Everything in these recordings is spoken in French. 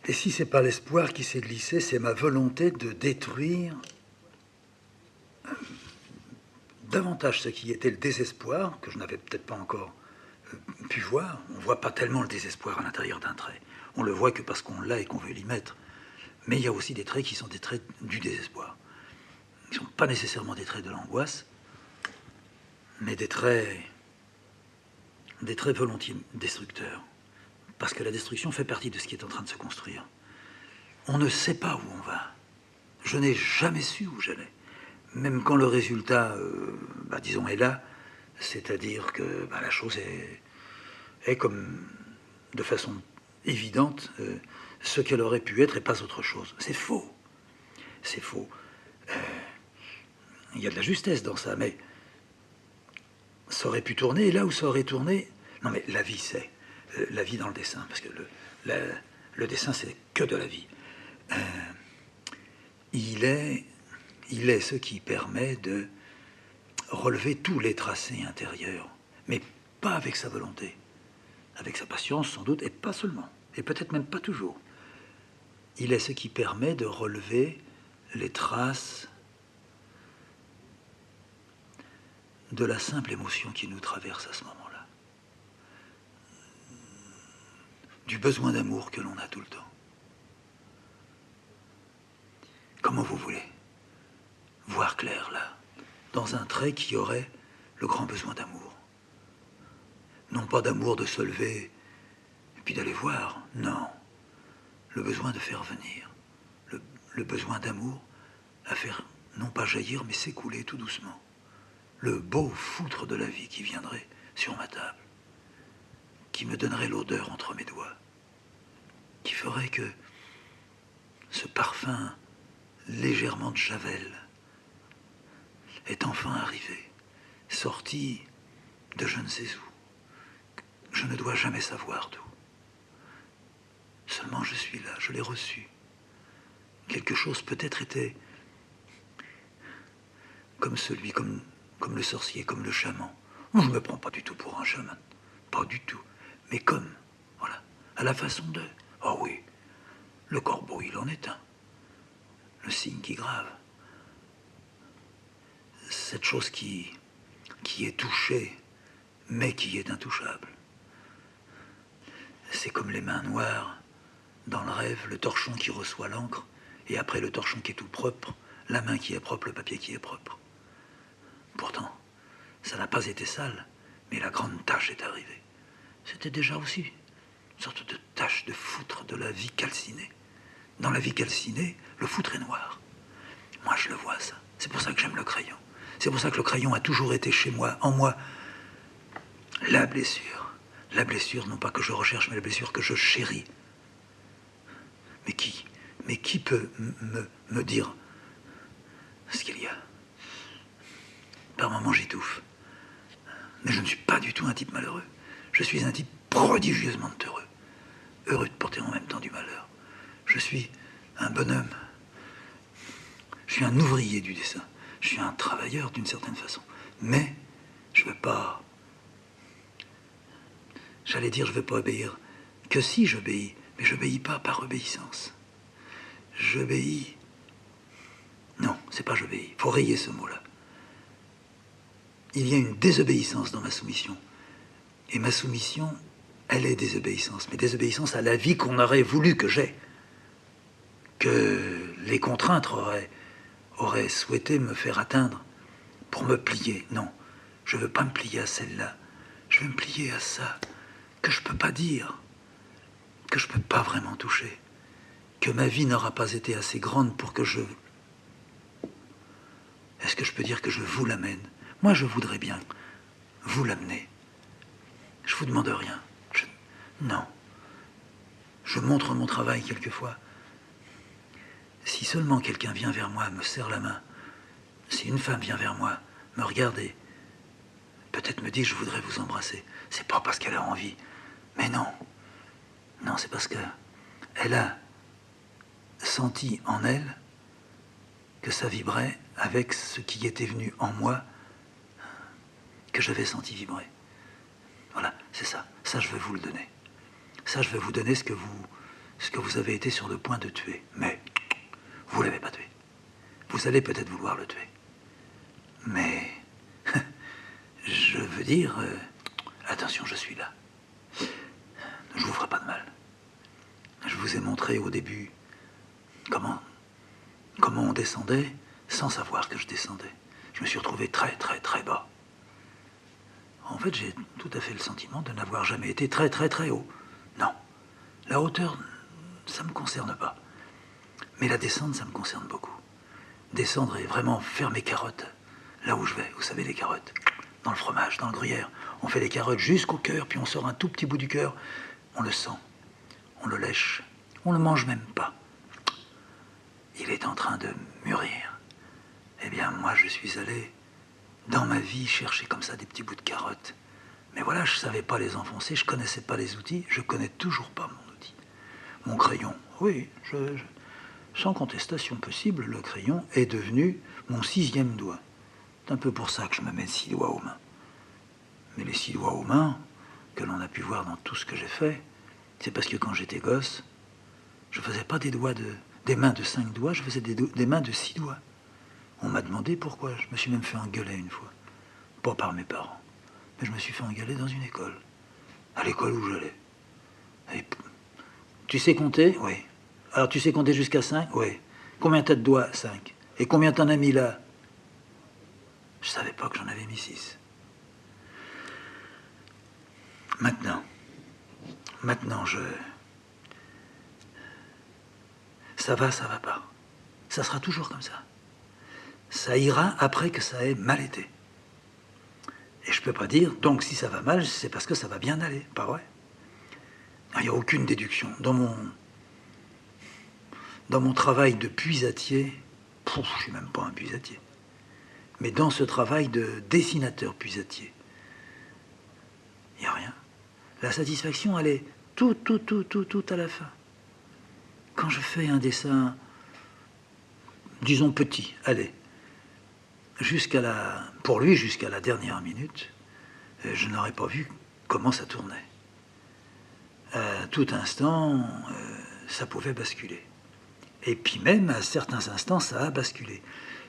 Et si c'est pas l'espoir qui s'est glissé, c'est ma volonté de détruire davantage ce qui était le désespoir, que je n'avais peut-être pas encore pu voir. On ne voit pas tellement le désespoir à l'intérieur d'un trait. On le voit que parce qu'on l'a et qu'on veut l'y mettre. Mais il y a aussi des traits qui sont des traits du désespoir. Ils ne sont pas nécessairement des traits de l'angoisse, mais des traits volontiers destructeurs. Parce que la destruction fait partie de ce qui est en train de se construire. On ne sait pas où on va. Je n'ai jamais su où j'allais. Même quand le résultat, disons, est là, c'est-à-dire que la chose est comme, de façon évidente, ce qu'elle aurait pu être et pas autre chose. C'est faux. C'est faux. Il y a de la justesse dans ça, mais ça aurait pu tourner, et là où ça aurait tourné... Non, mais la vie, c'est... la vie dans le dessin, parce que le dessin, c'est que de la vie. Il est ce qui permet de relever tous les tracés intérieurs, mais pas avec sa volonté, avec sa patience sans doute, et pas seulement, et peut-être même pas toujours. Il est ce qui permet de relever les traces de la simple émotion qui nous traverse à ce moment-là, du besoin d'amour que l'on a tout le temps. Comment vous voulez voir clair là, dans un trait qui aurait le grand besoin d'amour? Non pas d'amour de se lever et puis d'aller voir, non. Le besoin de faire venir, le besoin d'amour à faire non pas jaillir mais s'écouler tout doucement. Le beau foutre de la vie qui viendrait sur ma table, qui me donnerait l'odeur entre mes doigts, qui ferait que ce parfum légèrement de javel est enfin arrivé, sorti de je ne sais où. Je ne dois jamais savoir d'où. Seulement je suis là, je l'ai reçu. Quelque chose peut-être était comme celui, comme le sorcier, comme le chaman. Je ne me prends pas du tout pour un chaman, pas du tout. Mais comme, voilà, à la façon de... Oh oui, le corbeau, il en est un. Le signe qui grave. Cette chose qui est touchée, mais qui est intouchable. C'est comme les mains noires dans le rêve, le torchon qui reçoit l'encre, et après le torchon qui est tout propre, la main qui est propre, le papier qui est propre. Pourtant, ça n'a pas été sale, mais la grande tache est arrivée. C'était déjà aussi une sorte de tache de foutre de la vie calcinée. Dans la vie calcinée, le foutre est noir. Moi, je le vois, ça. C'est pour ça que j'aime le crayon. C'est pour ça que le crayon a toujours été chez moi, en moi, la blessure. La blessure, non pas que je recherche, mais la blessure que je chéris. Mais qui peut me dire ce qu'il y a? Par moments, j'étouffe. Mais je ne suis pas du tout un type malheureux. Je suis un type prodigieusement heureux. Heureux de porter en même temps du malheur. Je suis un bonhomme. Je suis un ouvrier du dessin. Je suis un travailleur d'une certaine façon. Mais je ne veux pas... J'allais dire, je ne veux pas obéir. Que si j'obéis, mais je n'obéis pas par obéissance. J'obéis... Non, c'est pas j'obéis. Il faut rayer ce mot-là. Il y a une désobéissance dans ma soumission. Et ma soumission, elle est désobéissance. Mais désobéissance à la vie qu'on aurait voulu que j'aie. Que les contraintes auraient souhaité me faire atteindre pour me plier. Non, je ne veux pas me plier à celle-là. Je veux me plier à ça que je ne peux pas dire, que je ne peux pas vraiment toucher, que ma vie n'aura pas été assez grande pour que je... Est-ce que je peux dire que je vous l'amène? Moi, je voudrais bien vous l'amener. Je vous demande rien. Non. Je montre mon travail quelquefois. Si seulement quelqu'un vient vers moi, me serre la main, si une femme vient vers moi, me regarde et peut-être me dit je voudrais vous embrasser, c'est pas parce qu'elle a envie, mais non. Non, c'est parce que elle a senti en elle que ça vibrait avec ce qui était venu en moi, que j'avais senti vibrer. Voilà, c'est ça. Ça, je vais vous le donner. Ça, je vais vous donner ce que ce que vous avez été sur le point de tuer. Mais vous ne l'avez pas tué. Vous allez peut-être vouloir le tuer. Mais, je veux dire, attention, je suis là. Je vous ferai pas de mal. Je vous ai montré au début comment on descendait sans savoir que je descendais. Je me suis retrouvé très, très, très bas. En fait, j'ai tout à fait le sentiment de n'avoir jamais été très, très, très haut. Non. La hauteur, ça ne me concerne pas. Mais la descente, ça me concerne beaucoup. Descendre et vraiment faire mes carottes là où je vais. Vous savez, les carottes, dans le fromage, dans le gruyère. On fait les carottes jusqu'au cœur, puis on sort un tout petit bout du cœur. On le sent, on le lèche, on le mange même pas. Il est en train de mûrir. Eh bien, moi, je suis allé, dans ma vie, chercher comme ça des petits bouts de carottes. Mais voilà, je ne savais pas les enfoncer, je ne connaissais pas les outils, je ne connais toujours pas mon outil. Mon crayon, oui, sans contestation possible, le crayon est devenu mon 6e doigt. C'est un peu pour ça que je me mets 6 doigts aux mains. Mais les 6 doigts aux mains, que l'on a pu voir dans tout ce que j'ai fait, c'est parce que quand j'étais gosse, je ne faisais pas des mains de 5 doigts, je faisais des mains de 6 doigts. On m'a demandé pourquoi. Je me suis même fait engueuler une fois. Pas par mes parents, mais je me suis fait engueuler dans une école. À l'école où j'allais. Et tu sais compter? Oui. Alors tu sais compter jusqu'à 5? Oui. Combien t'as de doigts? 5. Et combien t'en as mis là? Je savais pas que j'en avais mis 6. Maintenant, ça va pas. Ça sera toujours comme ça. Ça ira après que ça ait mal été. Et je peux pas dire, donc si ça va mal, c'est parce que ça va bien aller. Pas vrai? Il n'y a aucune déduction. Dans mon travail de puisatier, je ne suis même pas un puisatier, mais dans ce travail de dessinateur puisatier, il n'y a rien. La satisfaction, elle est tout à la fin. Quand je fais un dessin, disons petit, allez, pour lui, jusqu'à la dernière minute, je n'aurais pas vu comment ça tournait. À tout instant, ça pouvait basculer. Et puis même, à certains instants, ça a basculé.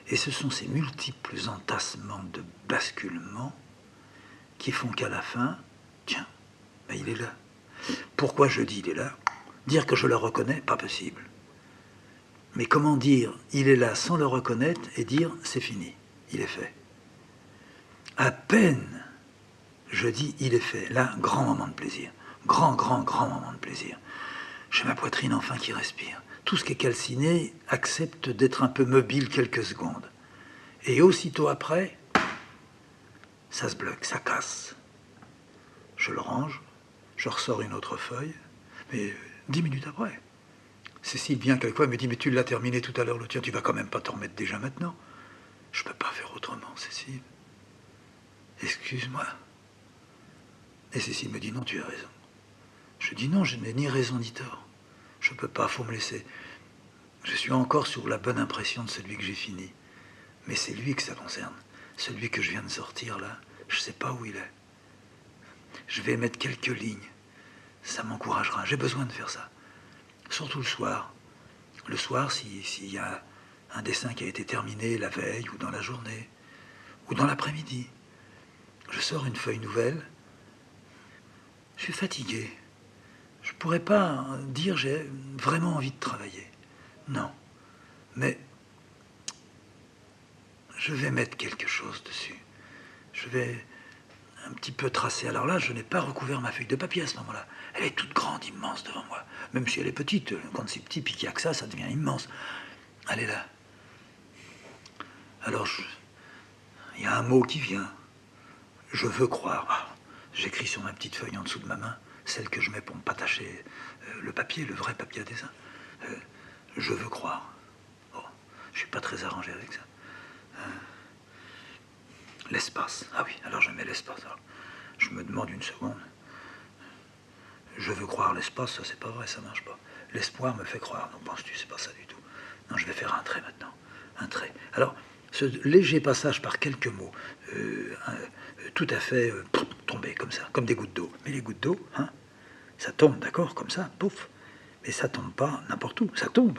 Et ce sont ces multiples entassements de basculement qui font qu'à la fin, tiens, ben il est là. Pourquoi je dis il est là? Dire que je le reconnais, pas possible. Mais comment dire il est là sans le reconnaître et dire c'est fini, il est fait? À peine je dis il est fait, là, grand moment de plaisir. Grand moment de plaisir. J'ai ma poitrine enfin qui respire. Tout ce qui est calciné accepte d'être un peu mobile quelques secondes. Et aussitôt après, ça se bloque, ça casse. Je le range, je ressors une autre feuille, mais 10 minutes après. Cécile vient quelquefois et me dit « Mais tu l'as terminé tout à l'heure, le tien, tu vas quand même pas t'en remettre déjà maintenant ?» Je peux pas faire autrement, Cécile. Excuse-moi. Et Cécile me dit « Non, tu as raison. » Je dis « Non, je n'ai ni raison ni tort. Je peux pas, faut me laisser. Je suis encore sur la bonne impression de celui que j'ai fini. Mais c'est lui que ça concerne. Celui que je viens de sortir, là, je sais pas où il est. Je vais mettre quelques lignes. Ça m'encouragera. J'ai besoin de faire ça. Surtout le soir. Le soir, s'il y a un dessin qui a été terminé la veille, ou dans la journée, ou dans l'après-midi, je sors une feuille nouvelle. Je suis fatigué. Je pourrais pas dire j'ai vraiment envie de travailler. Non. Mais je vais mettre quelque chose dessus. Je vais un petit peu tracer. Alors là, je n'ai pas recouvert ma feuille de papier à ce moment-là. Elle est toute grande, immense devant moi. Même si elle est petite, quand c'est petit, puis qu'il n'y a que ça devient immense. Elle est là. Alors, il y a un mot qui vient. Je veux croire. Ah, j'écris sur ma petite feuille en dessous de ma main, celle que je mets pour me patacher le papier, le vrai papier à dessin. Je veux croire. Bon, je suis pas très arrangé avec ça. L'espace. Ah oui, alors je mets l'espace. Alors, je me demande une seconde. Je veux croire l'espace, ça c'est pas vrai, ça marche pas. L'espoir me fait croire. Non, penses-tu, c'est pas ça du tout. Non, je vais faire un trait maintenant. Un trait. Alors, ce léger passage par quelques mots, tout à fait tombé comme ça, comme des gouttes d'eau. Mais les gouttes d'eau, hein, ça tombe, d'accord, comme ça, pouf. Mais ça tombe pas n'importe où, ça tombe.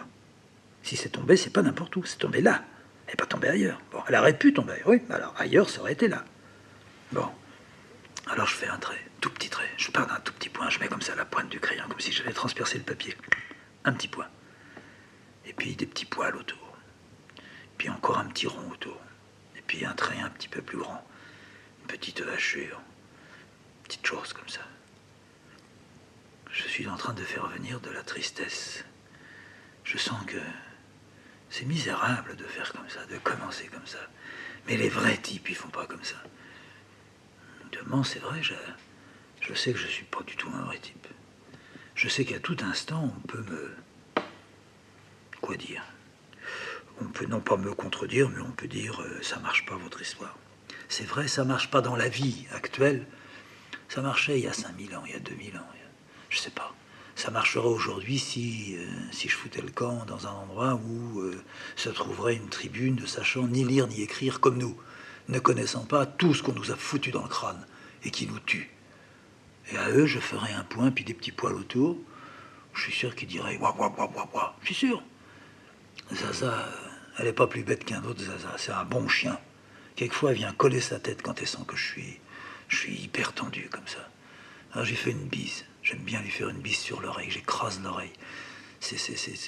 Si c'est tombé, c'est pas n'importe où, c'est tombé là. Elle n'est pas tombée ailleurs. Bon, elle aurait pu tomber, oui, alors ailleurs, ça aurait été là. Bon, alors je fais un trait, tout petit trait. Je pars d'un tout petit point, je mets comme ça la pointe du crayon, comme si j'allais transpercer le papier. Un petit point. Et puis des petits poils autour. Puis encore un petit rond autour. Et puis un trait un petit peu plus grand. Une petite hachure. Une petite chose comme ça. Je suis en train de faire venir de la tristesse. Je sens que c'est misérable de faire comme ça, de commencer comme ça. Mais les vrais types, ils font pas comme ça. Demain, c'est vrai, je sais que je suis pas du tout un vrai type. Je sais qu'à tout instant, on peut me... Quoi dire? On peut non pas me contredire, mais on peut dire ça marche pas votre histoire. C'est vrai, ça marche pas dans la vie actuelle. Ça marchait il y a 5000 ans, il y a 2000 ans. Je sais pas. Ça marcherait aujourd'hui si je foutais le camp dans un endroit où se trouverait une tribune ne sachant ni lire ni écrire comme nous, ne connaissant pas tout ce qu'on nous a foutu dans le crâne et qui nous tue. Et à eux, je ferais un point puis des petits poils autour. Je suis sûr qu'ils diraient ouah, ouah, ouah, ouah, ouah. Je suis sûr. Zaza, elle est pas plus bête qu'un autre, Zaza. C'est un bon chien. Quelquefois, elle vient coller sa tête quand elle sent que je suis hyper tendu comme ça. Alors j'ai fait une bise. J'aime bien lui faire une bise sur l'oreille. J'écrase l'oreille.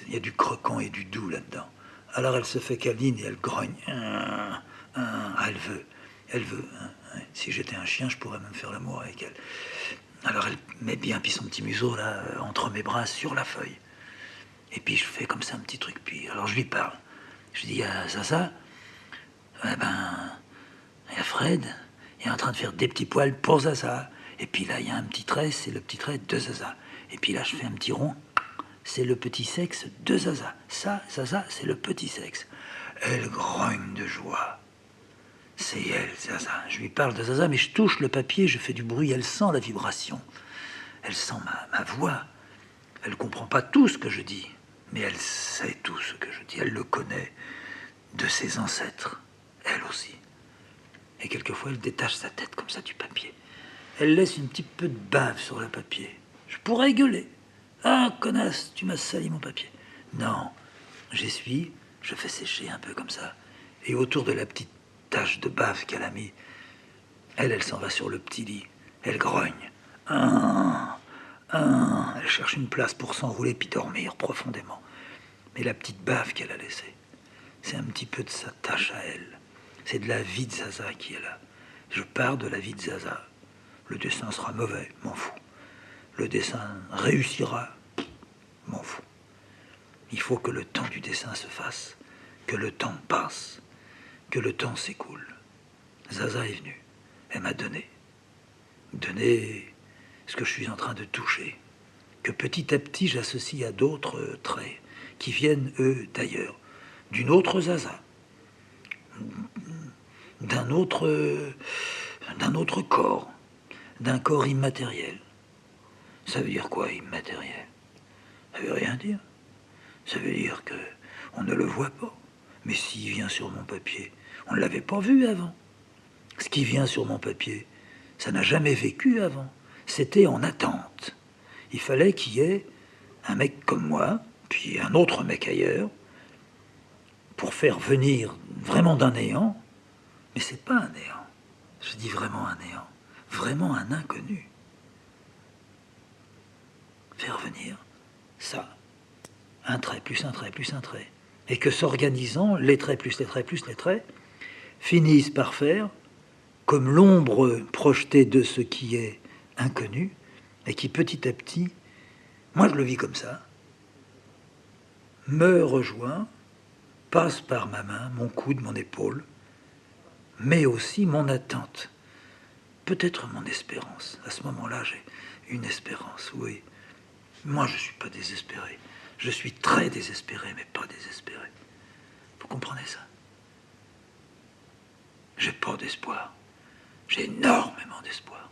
Il y a du croquant et du doux là-dedans. Alors elle se fait câline et elle grogne. Elle veut. Elle veut. Si j'étais un chien, je pourrais même faire l'amour avec elle. Alors elle met bien puis son petit museau là entre mes bras sur la feuille. Et puis je fais comme ça un petit truc. Puis alors je lui parle. Je dis à Zaza, eh ben, il y a Fred, il est en train de faire des petits poils pour Zaza. Et puis là, il y a un petit trait, c'est le petit trait de Zaza. Et puis là, je fais un petit rond, c'est le petit sexe de Zaza. Ça, Zaza, c'est le petit sexe. Elle grogne de joie. C'est elle, Zaza. Je lui parle de Zaza, mais je touche le papier, je fais du bruit. Elle sent la vibration. Elle sent ma voix. Elle comprend pas tout ce que je dis, mais elle sait tout ce que je dis. Elle le connaît de ses ancêtres, elle aussi. Et quelquefois, elle détache sa tête comme ça du papier. Elle laisse une petite peu de bave sur le papier. Je pourrais gueuler. Ah, connasse, tu m'as sali mon papier. Non, j'essuie, je fais sécher un peu comme ça. Et autour de la petite tache de bave qu'elle a mis, elle s'en va sur le petit lit. Elle grogne. Elle cherche une place pour s'enrouler puis dormir profondément. Mais la petite bave qu'elle a laissée, c'est un petit peu de sa tâche à elle. C'est de la vie de Zaza qui est là. Je pars de la vie de Zaza. Le dessin sera mauvais, m'en fous. Le dessin réussira, m'en fous. Il faut que le temps du dessin se fasse, que le temps passe, que le temps s'écoule. Zaza est venue. Elle m'a donné ce que je suis en train de toucher, que petit à petit j'associe à d'autres traits qui viennent, eux, d'ailleurs, d'une autre Zaza, d'un autre corps, d'un corps immatériel. Ça veut dire quoi, immatériel? Ça veut rien dire. Ça veut dire que on ne le voit pas. Mais s'il vient sur mon papier, on ne l'avait pas vu avant. Ce qui vient sur mon papier, ça n'a jamais vécu avant. C'était en attente. Il fallait qu'il y ait un mec comme moi, puis un autre mec ailleurs, pour faire venir vraiment d'un néant. Mais c'est pas un néant. Je dis vraiment un néant. Vraiment un inconnu. Faire venir ça. Un trait, plus un trait, plus un trait. Et que s'organisant, les traits plus les traits plus les traits, finissent par faire comme l'ombre projetée de ce qui est inconnu, et qui petit à petit, moi je le vis comme ça, me rejoint, passe par ma main, mon coude, mon épaule, mais aussi mon attente, peut-être mon espérance. À ce moment-là, j'ai une espérance, oui. Moi, je ne suis pas désespéré. Je suis très désespéré, mais pas désespéré. Vous comprenez ça? J'ai pas d'espoir. J'ai énormément d'espoir.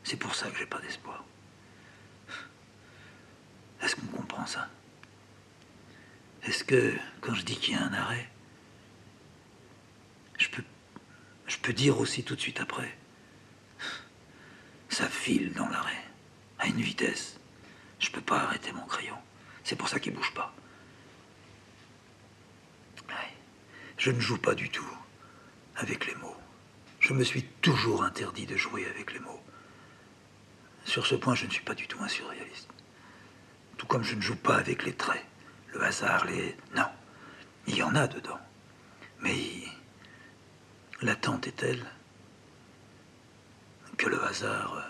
C'est pour ça que j'ai pas d'espoir. Est-ce qu'on comprend ça? Est-ce que, quand je dis qu'il y a un arrêt, je peux dire aussi tout de suite après, ça file dans l'arrêt, à une vitesse. Je peux pas arrêter mon crayon. C'est pour ça qu'il bouge pas. Ouais. Je ne joue pas du tout avec les mots. Je me suis toujours interdit de jouer avec les mots. Sur ce point, je ne suis pas du tout un surréaliste. Tout comme je ne joue pas avec les traits, le hasard, les... Non, il y en a dedans. Mais l'attente est telle que le hasard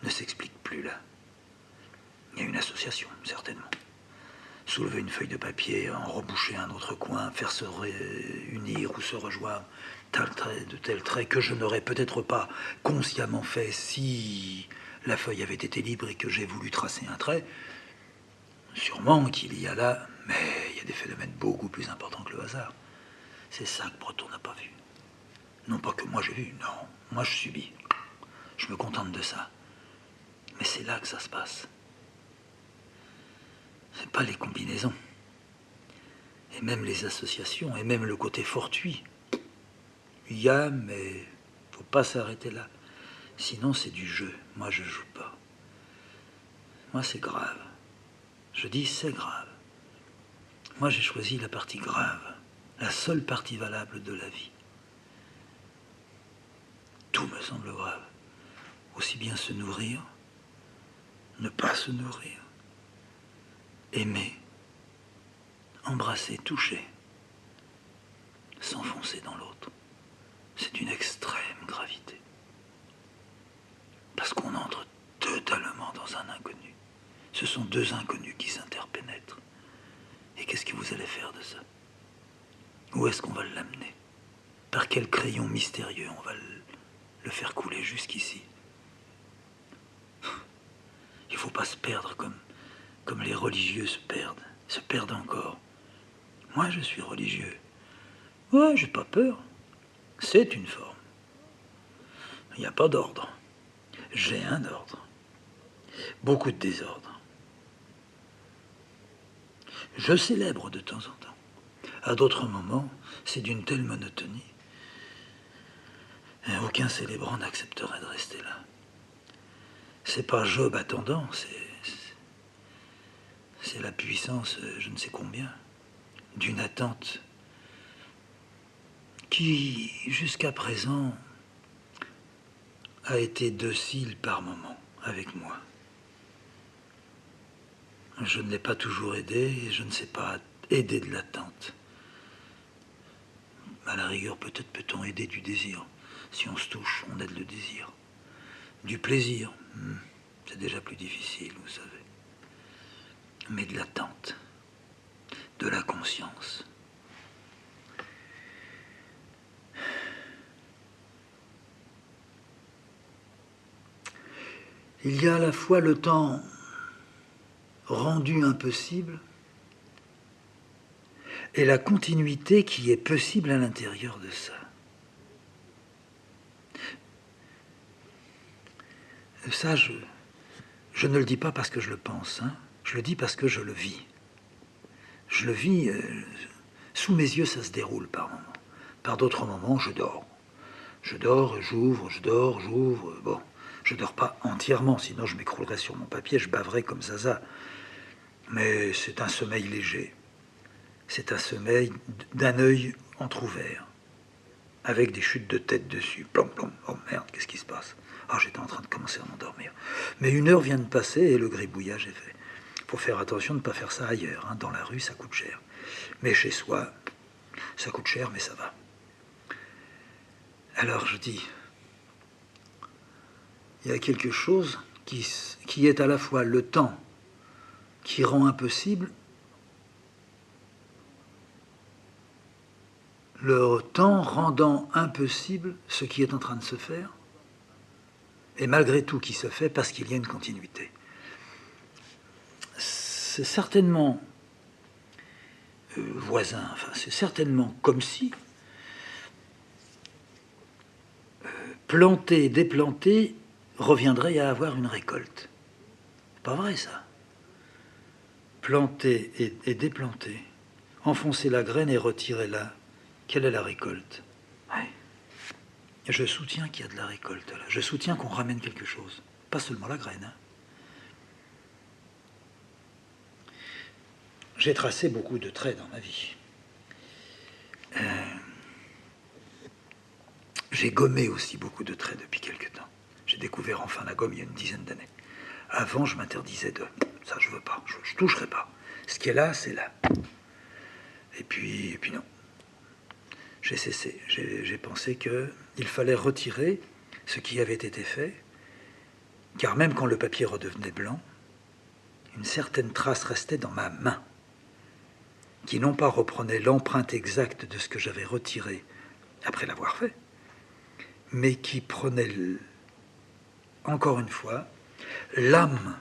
ne s'explique plus là. Il y a une association, certainement. Soulever une feuille de papier, en reboucher un autre coin, faire se réunir ou se rejoindre tel trait de tel trait que je n'aurais peut-être pas consciemment fait si la feuille avait été libre et que j'ai voulu tracer un trait. Sûrement qu'il y a là, mais il y a des phénomènes beaucoup plus importants que le hasard. C'est ça que Breton n'a pas vu. Non pas que moi j'ai vu, non. Moi je subis. Je me contente de ça. Mais c'est là que ça se passe. C'est pas les combinaisons. Et même les associations, et même le côté fortuit. Il y a, mais faut pas s'arrêter là. Sinon c'est du jeu. Moi je joue pas. Moi c'est grave. Je dis c'est grave. Moi j'ai choisi la partie grave. La seule partie valable de la vie. Tout me semble grave. Aussi bien se nourrir, ne pas se nourrir, aimer, embrasser, toucher, s'enfoncer dans l'autre. C'est d'une extrême gravité. Parce qu'on entre totalement dans un inconnu. Ce sont deux inconnus qui s'interpénètrent. Et qu'est-ce que vous allez faire de ça? Où est-ce qu'on va l'amener? Par quel crayon mystérieux on va le faire couler jusqu'ici? Il ne faut pas se perdre comme les religieux se perdent encore. Moi, je suis religieux. Ouais, j'ai pas peur. C'est une forme. Il n'y a pas d'ordre. J'ai un ordre. Beaucoup de désordre. Je célèbre de temps en temps. À d'autres moments, c'est d'une telle monotonie. Aucun célébrant n'accepterait de rester là. C'est pas Job attendant, c'est la puissance, je ne sais combien, d'une attente qui, jusqu'à présent, a été docile par moments avec moi. Je ne l'ai pas toujours aidé et je ne sais pas aider de l'attente. À la rigueur, peut-être peut-on aider du désir. Si on se touche, on aide le désir. Du plaisir, c'est déjà plus difficile, vous savez. Mais de l'attente, de la conscience. Il y a à la fois le temps rendu impossible et la continuité qui est possible à l'intérieur de ça. Ça, je ne le dis pas parce que je le pense, hein. Je le dis parce que je le vis. Je le vis, sous mes yeux, ça se déroule par moments. Par d'autres moments, je dors. Je dors, j'ouvre, je dors, j'ouvre. Bon, je dors pas entièrement, sinon je m'écroulerais sur mon papier, je baverais comme Zaza. Mais c'est un sommeil léger. C'est un sommeil d'un œil entrouvert, avec des chutes de tête dessus. Plom, plom. Oh merde, qu'est-ce qui se passe? Ah, j'étais en train de commencer à m'endormir. Mais une heure vient de passer et le gribouillage est fait. Il faut faire attention de ne pas faire ça ailleurs. Hein. Dans la rue, ça coûte cher. Mais chez soi, ça coûte cher, mais ça va. Alors je dis, il y a quelque chose qui est à la fois le temps qui rend impossible, le temps rendant impossible ce qui est en train de se faire, et malgré tout qui se fait parce qu'il y a une continuité. C'est certainement voisin, enfin c'est certainement comme si planter, déplanter reviendrait à avoir une récolte. C'est pas vrai ça. Planter et déplanter, enfoncer la graine et retirer là. Quelle est la récolte? Ouais. Je soutiens qu'il y a de la récolte là. Je soutiens qu'on ramène quelque chose. Pas seulement la graine. Hein. j'ai tracé beaucoup de traits dans ma vie. J'ai gommé aussi beaucoup de traits depuis quelque temps. J'ai découvert enfin la gomme il y a une dizaine d'années. Avant, je m'interdisais de... Ça, je veux pas, je toucherai pas. Ce qui est là, c'est là. Et puis non. J'ai cessé. J'ai pensé qu'il fallait retirer ce qui avait été fait, car même quand le papier redevenait blanc, une certaine trace restait dans ma main, qui non pas reprenait l'empreinte exacte de ce que j'avais retiré après l'avoir fait, mais qui prenait, encore une fois, l'âme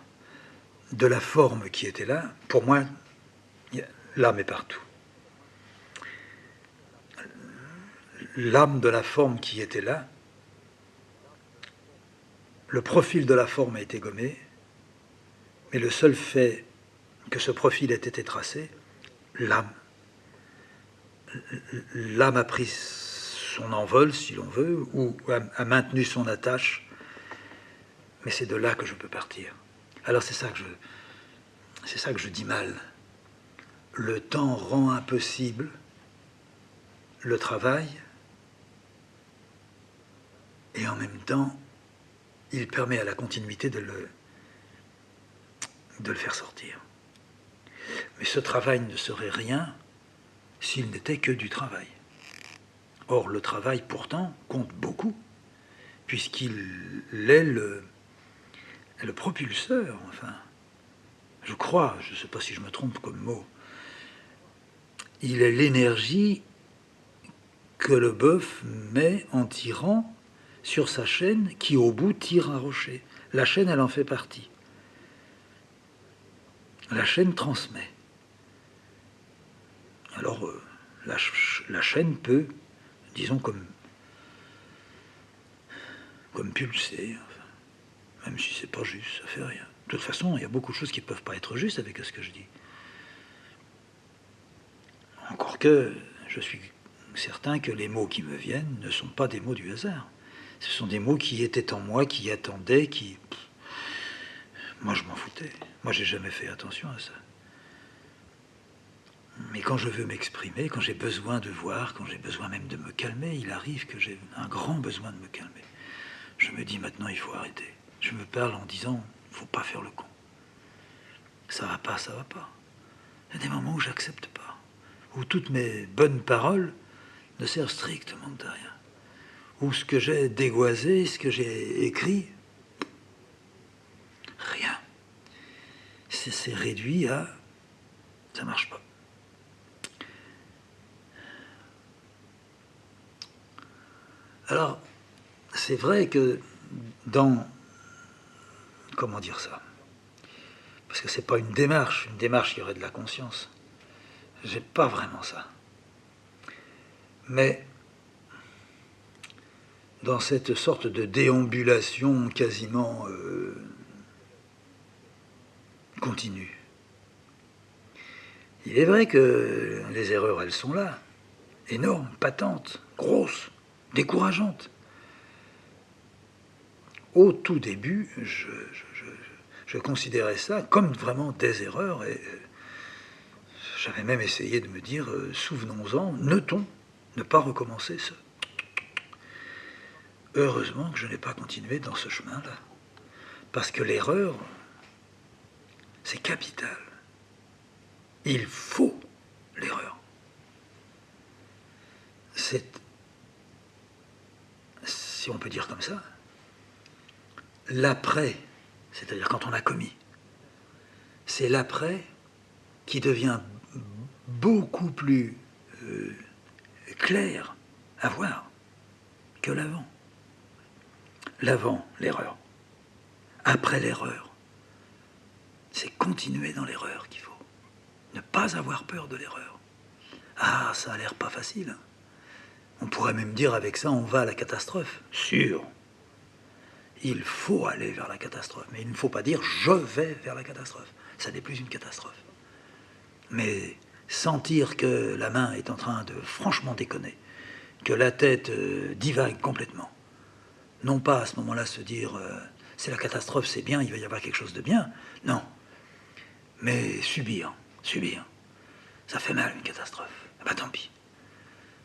de la forme qui était là. Pour moi, l'âme est partout. L'âme de la forme qui était là, le profil de la forme a été gommé, mais le seul fait que ce profil ait été tracé, l'âme a pris son envol, si l'on veut, ou a maintenu son attache, mais c'est de là que je peux partir. Alors c'est ça que je dis mal. Le temps rend impossible le travail, et en même temps, il permet à la continuité de le faire sortir. Mais ce travail ne serait rien s'il n'était que du travail. Or, le travail, pourtant, compte beaucoup, puisqu'il est le propulseur, enfin, je crois, je ne sais pas si je me trompe comme mot, il est l'énergie que le bœuf met en tirant sur sa chaîne qui, au bout, tire un rocher. La chaîne, elle en fait partie. La chaîne transmet. Alors, la chaîne peut, disons, comme pulser, enfin, même si c'est pas juste, ça fait rien. De toute façon, il y a beaucoup de choses qui ne peuvent pas être justes avec ce que je dis. Encore que, je suis certain que les mots qui me viennent ne sont pas des mots du hasard. Ce sont des mots qui étaient en moi, qui attendaient, qui... Moi, je m'en foutais. Moi, j'ai jamais fait attention à ça. Mais quand je veux m'exprimer, quand j'ai besoin de voir, quand j'ai besoin même de me calmer, il arrive que j'ai un grand besoin de me calmer. Je me dis maintenant, il faut arrêter. Je me parle en disant, il ne faut pas faire le con. Ça va pas, ça va pas. Il y a des moments où j'accepte pas, où toutes mes bonnes paroles ne servent strictement de rien, où ce que j'ai dégoisé, ce que j'ai écrit, rien. C'est réduit à ça marche pas. Alors, c'est vrai que dans... Comment dire ça? Parce que c'est pas une démarche qui aurait de la conscience. J'ai pas vraiment ça. Mais dans cette sorte de déambulation quasiment continue, il est vrai que les erreurs, elles sont là, énormes, patentes, grosses, décourageantes. Au tout début, je considérais ça comme vraiment des erreurs et j'avais même essayé de me dire, souvenons-en, ne pas recommencer ça. Heureusement que je n'ai pas continué dans ce chemin-là. Parce que l'erreur, c'est capital. Il faut l'erreur. C'est, si on peut dire comme ça, l'après, c'est-à-dire quand on a commis, c'est l'après qui devient beaucoup plus clair à voir que l'avant. L'avant, l'erreur. Après l'erreur, c'est continuer dans l'erreur qu'il faut. Ne pas avoir peur de l'erreur. Ah, ça a l'air pas facile. On pourrait même dire avec ça, on va à la catastrophe. Sûr. Il faut aller vers la catastrophe. Mais il ne faut pas dire je vais vers la catastrophe. Ça n'est plus une catastrophe. Mais sentir que la main est en train de franchement déconner, que la tête divague complètement, non pas à ce moment-là se dire c'est la catastrophe, c'est bien, il va y avoir quelque chose de bien, non, mais subir. Ça fait mal, une catastrophe. Ah bah tant pis.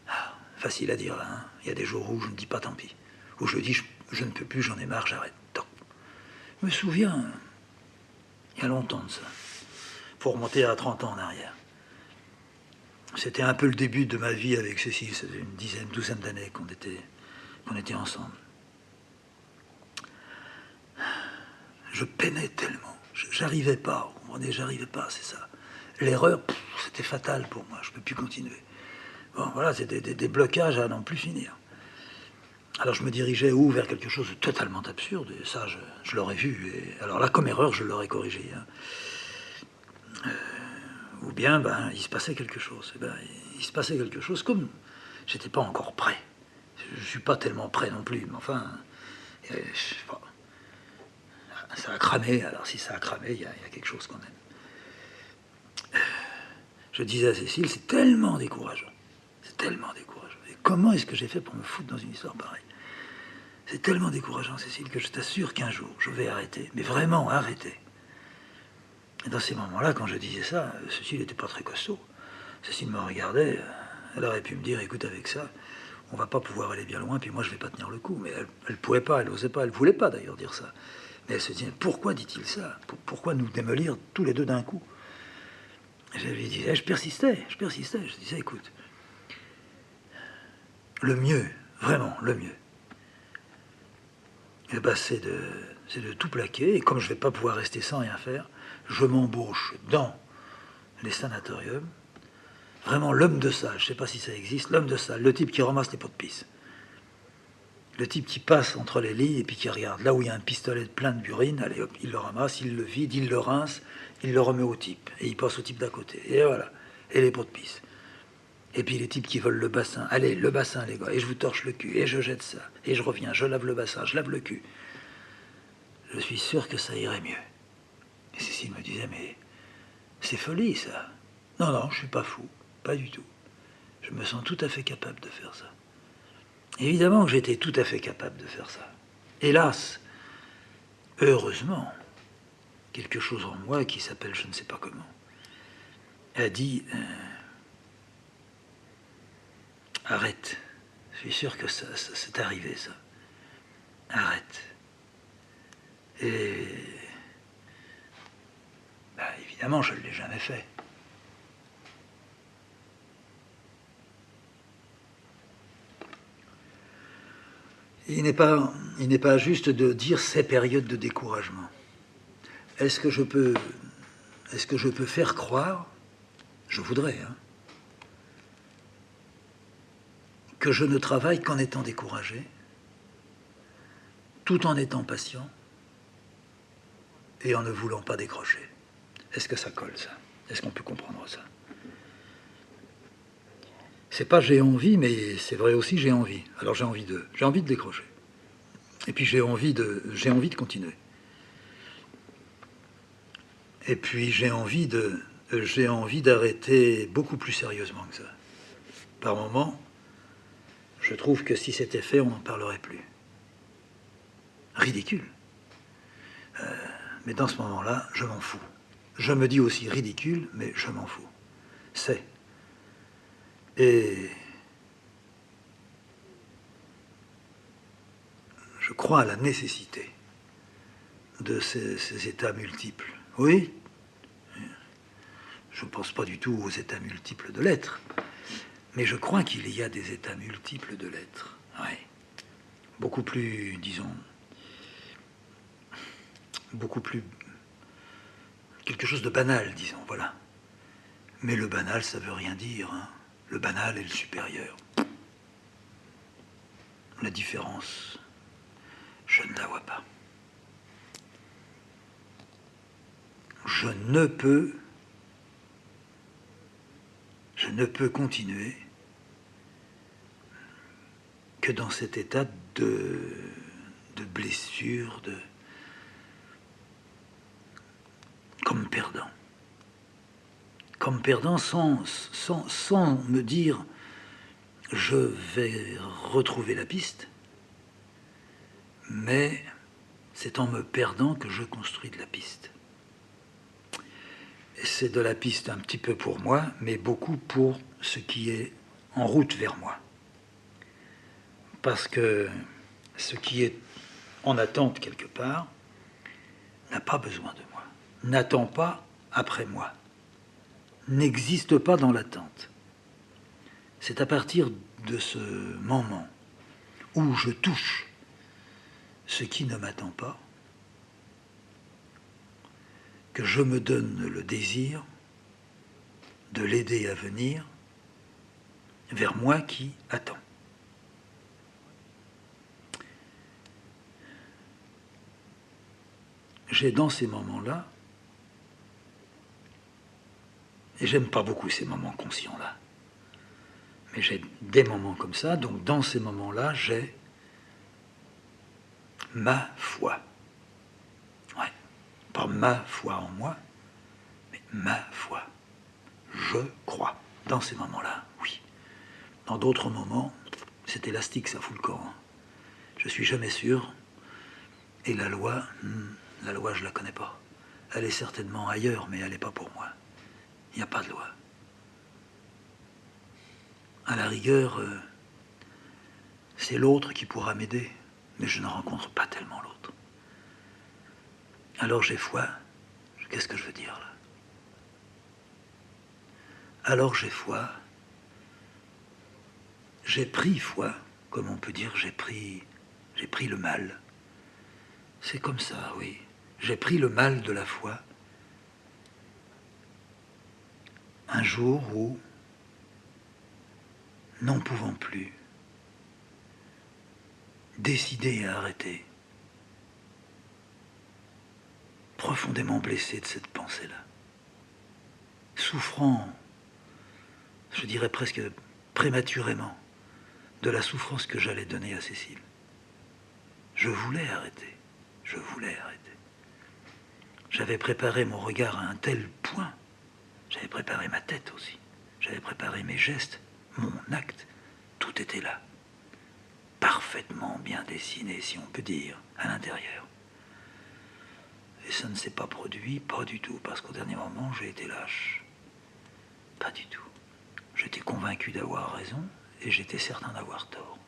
Ah, facile à dire, là. Hein. Il y a des jours où je ne dis pas tant pis. Où je dis, je ne peux plus, j'en ai marre, j'arrête. Tant. Je me souviens, il y a longtemps de ça. Faut remonter à 30 ans en arrière. C'était un peu le début de ma vie avec Cécile. Ça faisait une dizaine, douzaine d'années qu'on était ensemble. Je peinais tellement. J'arrivais pas, vous comprenez, j'arrivais pas, c'est ça. L'erreur, c'était fatal pour moi, je ne peux plus continuer. Bon, voilà, c'était des blocages à n'en plus finir. Alors je me dirigeais où vers quelque chose de totalement absurde, et ça, je l'aurais vu. Et alors là, comme erreur, je l'aurais corrigé. Hein. Ou bien, ben, il se passait quelque chose. Ben, il se passait quelque chose comme j'étais pas encore prêt. Je suis pas tellement prêt non plus, mais enfin, je sais pas. Ça a cramé. Alors si ça a cramé, il y a quelque chose quand même. Je disais à Cécile, c'est tellement décourageant. C'est tellement décourageant. Et comment est-ce que j'ai fait pour me foutre dans une histoire pareille? C'est tellement décourageant, Cécile, que je t'assure qu'un jour, je vais arrêter. Mais vraiment arrêter. Et dans ces moments-là, quand je disais ça, Cécile n'était pas très costaud. Cécile me regardait, elle aurait pu me dire, écoute, avec ça, on va pas pouvoir aller bien loin, puis moi je vais pas tenir le coup. Mais elle pouvait pas, elle osait pas, elle voulait pas d'ailleurs dire ça. Mais elle se disait, pourquoi dit-il ça? Pourquoi nous démolir tous les deux d'un coup? Et je lui disais, je persistais. Je disais, écoute, le mieux, vraiment, le mieux, eh ben, c'est de tout plaquer. Et comme je ne vais pas pouvoir rester sans rien faire, je m'embauche dans les sanatoriums. Vraiment l'homme de salle, je ne sais pas si ça existe, l'homme de salle, le type qui ramasse les pots de pisse. Le type qui passe entre les lits et puis qui regarde. Là où il y a un pistolet plein d'urine, allez hop, il le ramasse, il le vide, il le rince, il le remet au type. Et il passe au type d'à côté. Et voilà. Et les pots de pisse. Et puis les types qui veulent le bassin. Allez, le bassin, les gars. Et je vous torche le cul. Et je jette ça. Et je reviens. Je lave le bassin. Je lave le cul. Je suis sûr que ça irait mieux. Et Cécile me disait, mais c'est folie, ça. Non, non, je suis pas fou. Pas du tout. Je me sens tout à fait capable de faire ça. Évidemment que j'étais tout à fait capable de faire ça. Hélas, heureusement, quelque chose en moi qui s'appelle je ne sais pas comment, a dit arrête. Je suis sûr que ça c'est arrivé, ça. Arrête. Et bah, évidemment, je ne l'ai jamais fait. Il n'est pas juste de dire ces périodes de découragement. Est-ce que je peux faire croire, je voudrais, hein, que je ne travaille qu'en étant découragé, tout en étant patient et en ne voulant pas décrocher? Est-ce que ça colle, ça? Est-ce qu'on peut comprendre ça? C'est pas j'ai envie, mais c'est vrai aussi j'ai envie. Alors j'ai envie de décrocher. Et puis j'ai envie de continuer. Et puis j'ai envie d'arrêter beaucoup plus sérieusement que ça. Par moment, je trouve que si c'était fait, on n'en parlerait plus. Ridicule. Mais dans ce moment-là, je m'en fous. Je me dis aussi ridicule, mais je m'en fous. C'est. Et je crois à la nécessité de ces états multiples. Oui, je ne pense pas du tout aux états multiples de l'être, mais je crois qu'il y a des états multiples de l'être. Oui. Beaucoup plus, disons, beaucoup plus... quelque chose de banal, disons, voilà. Mais le banal, ça veut rien dire. Hein. Le banal est le supérieur. La différence, je ne la vois pas. Je ne peux continuer que dans cet état de blessure, comme perdant sans me dire je vais retrouver la piste, mais c'est en me perdant que je construis de la piste. c'est de la piste un petit peu pour moi, mais beaucoup pour ce qui est en route vers moi. Parce que ce qui est en attente quelque part n'a pas besoin de moi, n'attend pas après moi, n'existe pas dans l'attente. C'est à partir de ce moment où je touche ce qui ne m'attend pas que je me donne le désir de l'aider à venir vers moi qui attend. J'ai dans ces moments-là, et j'aime pas beaucoup ces moments conscients-là, mais j'ai des moments comme ça, donc dans ces moments-là, j'ai ma foi. Ouais, pas ma foi en moi, mais ma foi. Je crois. Dans ces moments-là, oui. Dans d'autres moments, c'est élastique, ça fout le corps. Hein. Je suis jamais sûr. Et la loi, je la connais pas. Elle est certainement ailleurs, mais elle n'est pas pour moi. Il n'y a pas de loi. À la rigueur, c'est l'autre qui pourra m'aider, mais je ne rencontre pas tellement l'autre. Alors j'ai foi. Qu'est-ce que je veux dire là? Alors j'ai foi. J'ai pris foi, comme on peut dire, j'ai pris le mal. C'est comme ça, oui. J'ai pris le mal de la foi. Un jour où, n'en pouvant plus, décidé à arrêter, profondément blessé de cette pensée-là, souffrant, je dirais presque prématurément, de la souffrance que j'allais donner à Cécile. Je voulais arrêter, je voulais arrêter. J'avais préparé mon regard à un tel point, j'avais préparé ma tête aussi, j'avais préparé mes gestes, mon acte, tout était là, parfaitement bien dessiné, si on peut dire, à l'intérieur. Et ça ne s'est pas produit, pas du tout, parce qu'au dernier moment, j'ai été lâche. Pas du tout. J'étais convaincu d'avoir raison, et j'étais certain d'avoir tort.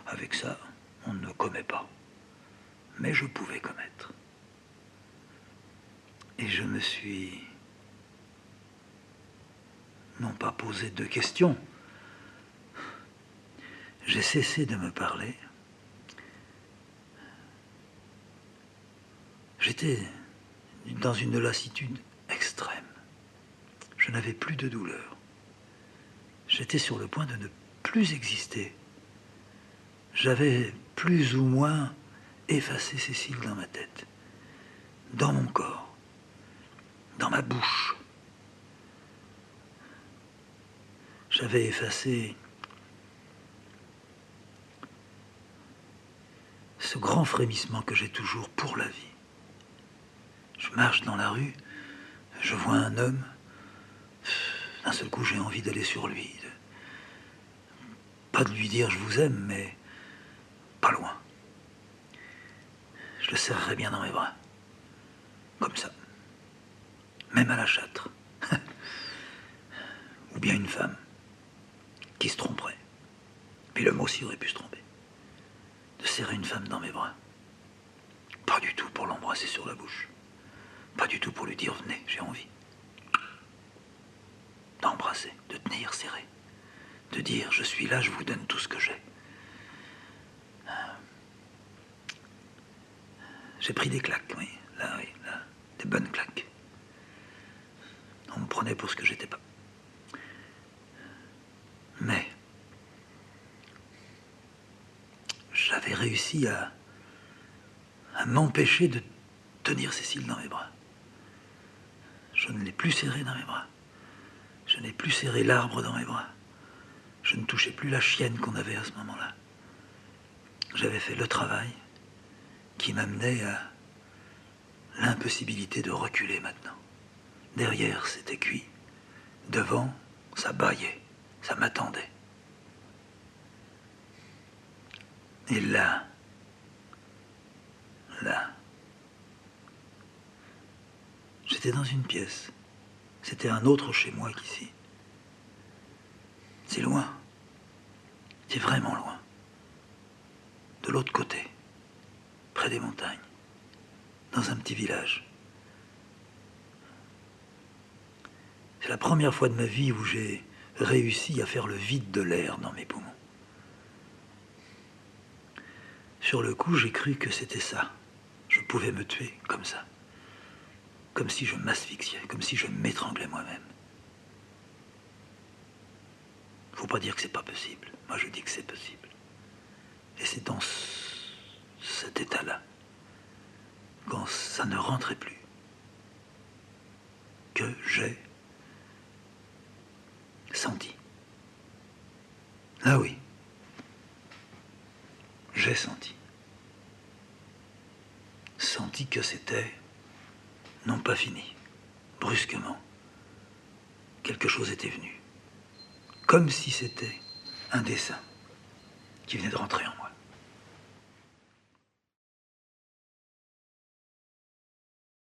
Avec ça, on ne commet pas. Mais je pouvais commettre. Et je me suis non pas posé de questions. J'ai cessé de me parler. J'étais dans une lassitude extrême. Je n'avais plus de douleur. J'étais sur le point de ne plus exister. J'avais plus ou moins effacé Cécile dans ma tête, dans mon corps, dans ma bouche. J'avais effacé ce grand frémissement que j'ai toujours pour la vie. Je marche dans la rue, je vois un homme, d'un seul coup j'ai envie d'aller sur lui. Pas de lui dire je vous aime, mais pas loin. Je le serrerais bien dans mes bras. Comme ça. Même à la châtre. Ou bien une femme qui se tromperait. Puis l'homme aussi aurait pu se tromper. De serrer une femme dans mes bras. Pas du tout pour l'embrasser sur la bouche. Pas du tout pour lui dire venez, j'ai envie. D'embrasser, de tenir serré. De dire je suis là, je vous donne tout ce que j'ai. J'ai pris des claques, oui, là, des bonnes claques. On me prenait pour ce que j'étais pas. Mais j'avais réussi à m'empêcher de tenir Cécile dans mes bras. Je ne l'ai plus serrée dans mes bras. Je n'ai plus serré l'arbre dans mes bras. Je ne touchais plus la chienne qu'on avait à ce moment-là. J'avais fait le travail qui m'amenait à l'impossibilité de reculer maintenant. Derrière, c'était cuit. Devant, ça bâillait, ça m'attendait. Et là, j'étais dans une pièce. C'était un autre chez moi qu'ici. C'est loin. C'est vraiment loin. De l'autre côté, près des montagnes, dans un petit village. C'est la première fois de ma vie où j'ai réussi à faire le vide de l'air dans mes poumons. Sur le coup, j'ai cru que c'était ça. Je pouvais me tuer comme ça. Comme si je m'asphyxiais, comme si je m'étranglais moi-même. Faut pas dire que c'est pas possible. Moi, je dis que c'est possible. Et c'est dans cet état-là, quand ça ne rentrait plus, que j'ai senti. Ah oui, j'ai senti. Senti que c'était non pas fini. Brusquement, quelque chose était venu. Comme si c'était un dessin qui venait de rentrer en moi.